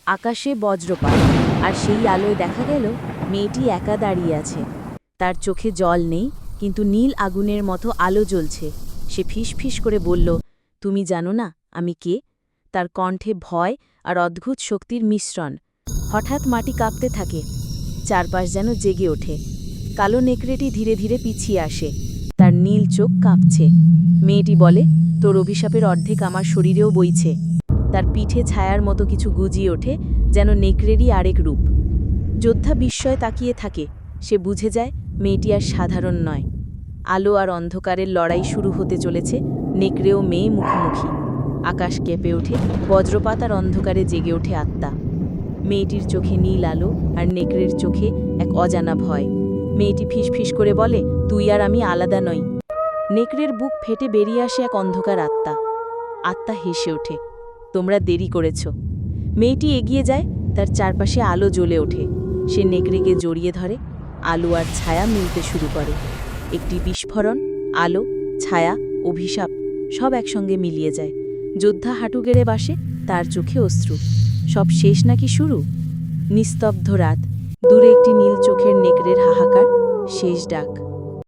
আকাশে বজ্রপাত, আর সেই আলোয় দেখা গেল মেয়েটি একা দাঁড়িয়ে আছে। তার চোখে জল নেই, কিন্তু নীল আগুনের মতো আলো জ্বলছে। সে ফিসফিস করে বলল, তুমি জানো না আমি কে? তার কণ্ঠে ভয় আর অদ্ভুত শক্তির মিশ্রণ। হঠাৎ মাটি কাঁপতে থাকে, চারপাশ যেন জেগে ওঠে। কালো নেকড়েটি ধীরে ধীরে পিছিয়ে আসে, তার নীল চোখ কাঁপছে। মেয়েটি বলে, তোর অভিশাপের অর্ধেক আমার শরীরেও বইছে। তার পিঠে ছায়ার মতো কিছু গুজিয়ে ওঠে, যেন নেকড়েরই আরেক রূপ। যোদ্ধা বিস্ময়ে তাকিয়ে থাকে। সে বুঝে যায় মেয়েটি আর সাধারণ নয়। আলো আর অন্ধকারের লড়াই শুরু হতে চলেছে, নেকড়ে ও মেয়ে মুখোমুখি। আকাশ কেঁপে ওঠে, বজ্রপাত আর অন্ধকারে জেগে ওঠে আত্মা। মেয়েটির চোখে নীল আলো, আর নেকড়ের চোখে এক অজানা ভয়। মেয়েটি ফিসফিস করে বলে, তুই আর আমি আলাদা নই। নেকড়ের বুক ফেটে বেরিয়ে আসে এক অন্ধকার আত্মা। আত্মা হেসে ওঠে, তোমরা দেরি করেছ। মেয়েটি এগিয়ে যায়, তার চারপাশে আলো জ্বলে ওঠে। সে নেকড়েকে জড়িয়ে ধরে, আলো আর ছায়া মিলতে শুরু করে। একটি বিস্ফোরণ, আলো, ছায়া, অভিশাপ সব একসঙ্গে মিলিয়ে যায়। যোদ্ধা হাঁটু গেড়ে বাসে, তার চোখে অশ্রু। সব শেষ নাকি শুরু? নিস্তব্ধ রাত, দূরে একটি নীল চোখের নেকড়ের হাহাকার, শেষ ডাক।